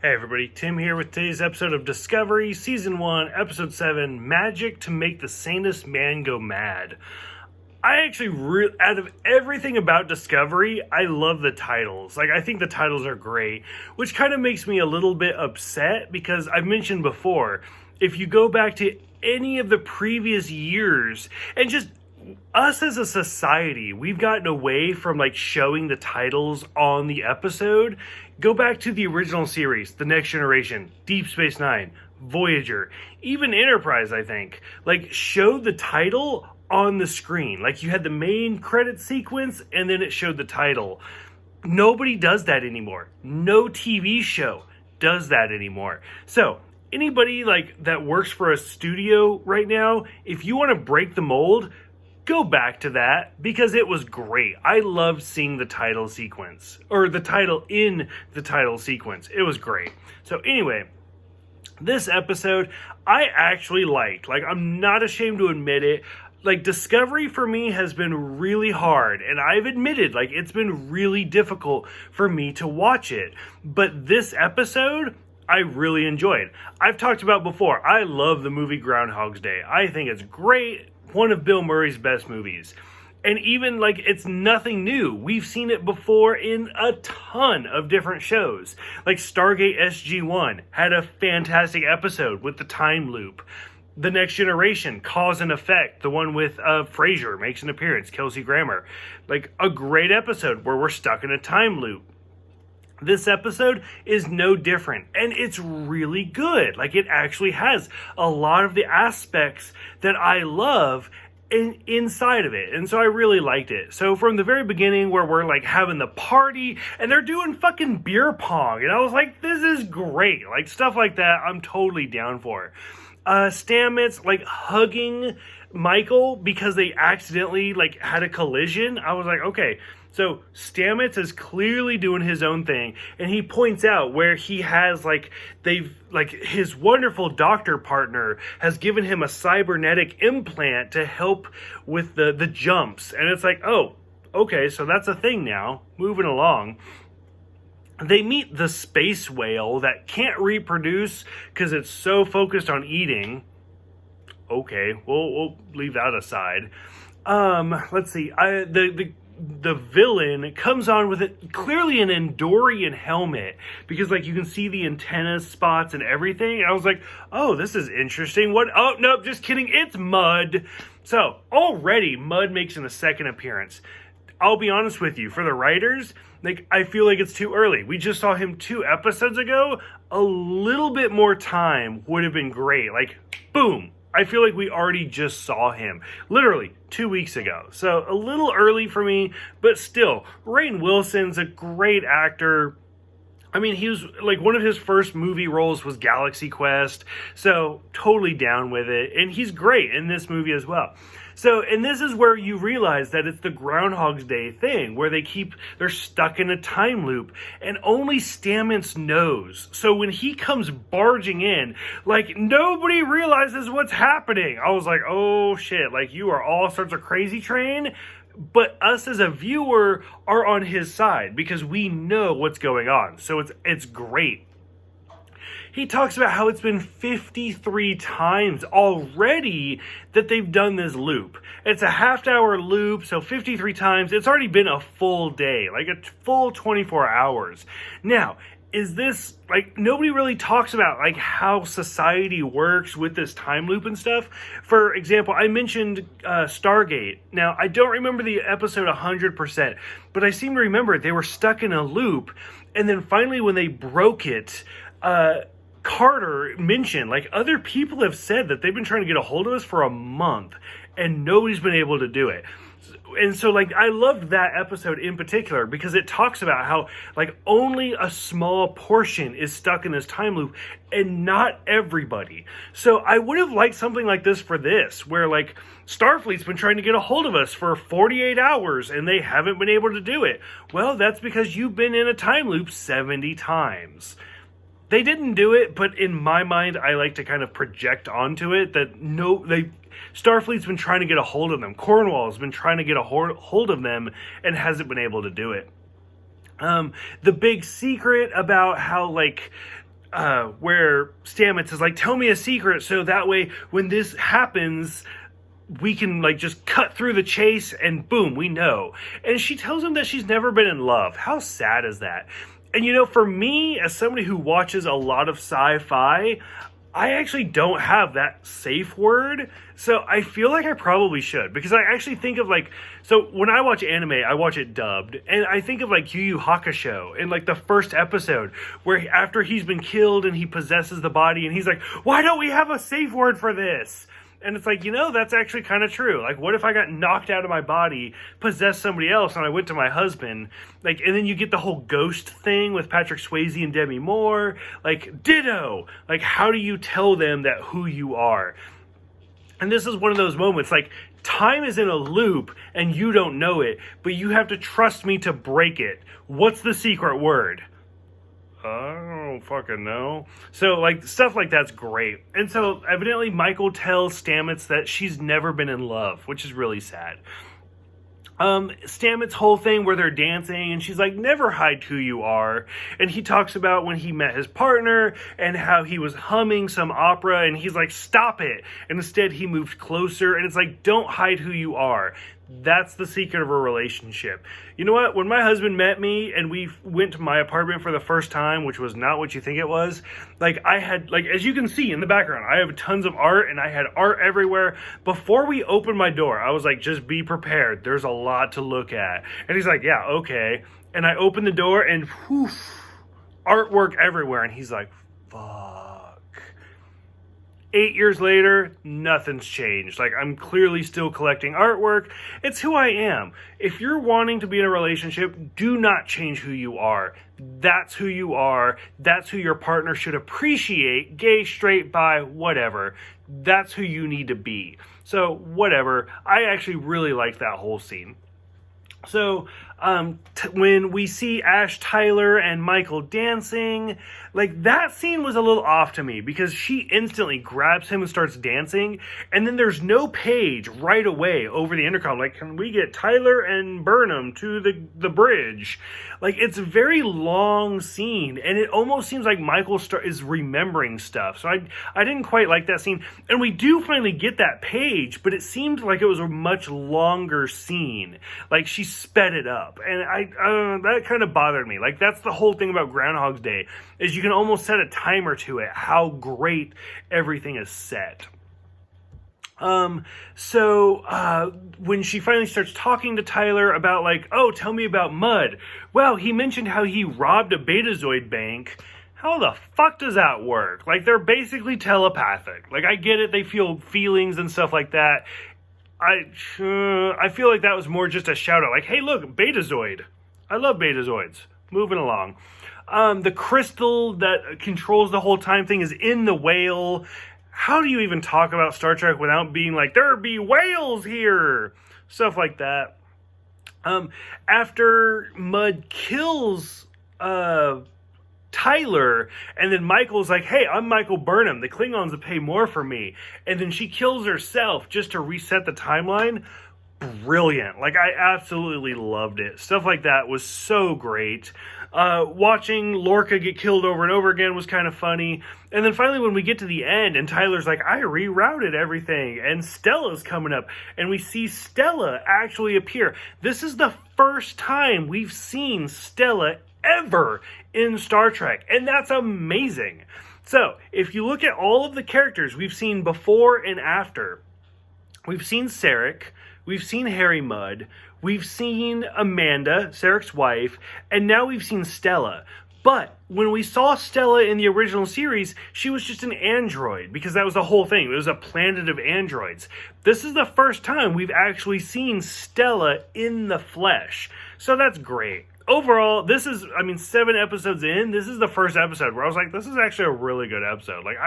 Hey everybody, Tim here with today's episode of Discovery, Season 1, Episode 7, Magic to Make the Sanest Man Go Mad. I actually, out of everything about Discovery, I love the titles. I think the titles are great, which kind of makes me a little bit upset because I've mentioned before, if you go back to any of the previous years and just us as a society, we've gotten away from showing the titles on the episode. Go back to the original series, The Next Generation, Deep Space Nine, Voyager, even Enterprise, I think. Show the title on the screen. You had the main credit sequence and then it showed the title. Nobody does that anymore. No TV show does that anymore. So, anybody that works for a studio right now, if you want to break the mold, go back to that because it was great. I loved seeing the title sequence, or the title in the title sequence. It was great. So anyway, this episode I actually liked. I'm not ashamed to admit it. Discovery for me has been really hard, and I've admitted it's been really difficult for me to watch it. But this episode I really enjoyed. I've talked about before, I love the movie Groundhog's Day. I think it's great. One of Bill Murray's best movies. And even it's nothing new. We've seen it before in a ton of different shows. Stargate SG-1 had a fantastic episode with the time loop. The Next Generation, Cause and Effect, the one with Frasier makes an appearance, Kelsey Grammer. A great episode where we're stuck in a time loop. This episode is no different, and it's really good. It actually has a lot of the aspects that I love inside of it, and so I really liked it. So from the very beginning where we're having the party, and they're doing fucking beer pong, and I was like, this is great. Stuff like that, I'm totally down for. Stamets, hugging Michael because they accidentally, had a collision. I was like, okay. So Stamets is clearly doing his own thing, and he points out where he has his wonderful doctor partner has given him a cybernetic implant to help with the jumps, and it's oh, okay, so that's a thing now. Moving along. They meet the space whale that can't reproduce because it's so focused on eating. Okay, we'll leave that aside. Let's see. The villain comes on with clearly an Andorian helmet because you can see the antenna spots and everything. And I was like, oh, this is interesting. What? Oh, no, just kidding. It's Mud. So already Mud makes a second appearance. I'll be honest with you, for the writers, I feel it's too early. We just saw him 2 episodes ago. A little bit more time would have been great. Boom. I feel we already just saw him literally 2 weeks ago. So a little early for me, but still, Rainn Wilson's a great actor. I mean, he was one of his first movie roles was Galaxy Quest. So totally down with it. And he's great in this movie as well. So, and this is where you realize that it's the Groundhog's Day thing, where they're stuck in a time loop, and only Stamets knows. So when he comes barging in, nobody realizes what's happening. I was like, oh shit, you are all sorts of crazy train, but us as a viewer are on his side, because we know what's going on. So it's great. He talks about how it's been 53 times already that they've done this loop. It's a half-hour loop, so 53 times. It's already been a full day, a full 24 hours. Now, is this, nobody really talks about, how society works with this time loop and stuff. For example, I mentioned Stargate. Now, I don't remember the episode 100%, but I seem to remember they were stuck in a loop, and then finally when they broke it, Carter mentioned, other people have said that they've been trying to get a hold of us for a month, and nobody's been able to do it. And so, I loved that episode in particular because it talks about how, only a small portion is stuck in this time loop and not everybody. So I would have liked something like this for this, where, Starfleet's been trying to get a hold of us for 48 hours and they haven't been able to do it. Well, that's because you've been in a time loop 70 times. They didn't do it, but in my mind, I like to kind of project onto it that Starfleet's been trying to get a hold of them. Cornwall's been trying to get a hold of them and hasn't been able to do it. The big secret about how, where Stamets is like, tell me a secret so that way when this happens, we can like just cut through the chase and boom, we know. And she tells him that she's never been in love. How sad is that? And you know, for me, as somebody who watches a lot of sci-fi, I actually don't have that safe word. So I feel like I probably should, because I actually think of like, so when I watch anime, I watch it dubbed, and I think of like Yu Yu Hakusho in like the first episode where after he's been killed and he possesses the body and he's like, why don't we have a safe word for this? And it's like, you know, that's actually kind of true. Like, what if I got knocked out of my body, possessed somebody else, and I went to my husband? Like, and then you get the whole ghost thing with Patrick Swayze and Demi Moore. Like, ditto. Like, how do you tell them that who you are? And this is one of those moments, like, time is in a loop, and you don't know it, but you have to trust me to break it. What's the secret word? I don't fucking know. So, like, stuff like that's great. And so, evidently, Michael tells Stamets that she's never been in love, which is really sad. Stamets' whole thing where they're dancing, and she's like, never hide who you are. And he talks about when he met his partner, and how he was humming some opera, and he's like, stop it. And instead, he moved closer, and it's like, don't hide who you are. That's the secret of a relationship. You know what? When my husband met me and we went to my apartment for the first time, which was not what you think it was, like I had, like, as you can see in the background, I have tons of art and I had art everywhere. Before we opened my door, I was like, just be prepared. There's a lot to look at. And he's like, yeah, okay. And I opened the door and poof, artwork everywhere. And he's like, fuck. 8 years later, nothing's changed. Like, I'm clearly still collecting artwork. It's who I am. If you're wanting to be in a relationship, do not change who you are. That's who you are. That's who your partner should appreciate. Gay, straight, bi, whatever. That's who you need to be. So, whatever. I actually really liked that whole scene. So, when we see Ash Tyler and Michael dancing, like, that scene was a little off to me because she instantly grabs him and starts dancing, and then there's no page right away over the intercom, like, can we get Tyler and Burnham to the bridge? Like, it's a very long scene, and it almost seems like Michael is remembering stuff, so I didn't quite like that scene, and we do finally get that page, but it seemed like it was a much longer scene, like, she sped it up. And that kind of bothered me. Like, that's the whole thing about Groundhog's Day, is you can almost set a timer to it, how great everything is set. So when she finally starts talking to Tyler about, like, oh, tell me about Mud. Well, he mentioned how he robbed a Betazoid bank. How the fuck does that work? Like, they're basically telepathic. Like, I get it, they feel feelings and stuff like that. I feel like that was more just a shout out, like, hey, look, Betazoid. I love Betazoids. Moving along. The crystal that controls the whole time thing is in the whale. How do you even talk about Star Trek without being like, there be whales here? Stuff like that. After Mud kills Tyler, and then Michael's like, hey, I'm Michael Burnham, the Klingons would pay more for me, and then she kills herself just to reset the timeline. Brilliant. Like, I absolutely loved it. Stuff like that was so great. Watching Lorca get killed over and over again was kind of funny. And then finally when we get to the end and Tyler's like, I rerouted everything, and Stella's coming up, and we see Stella actually appear. This is the first time we've seen Stella ever in Star Trek, and that's amazing. So, if you look at all of the characters we've seen before and after, we've seen Sarek, we've seen Harry Mudd, we've seen Amanda, Sarek's wife, and now we've seen Stella. But when we saw Stella in the original series, she was just an android, because that was the whole thing. It was a planet of androids. This is the first time we've actually seen Stella in the flesh. So that's great. Overall, this is, 7 episodes in, this is the first episode where I was like, this is actually a really good episode. Like,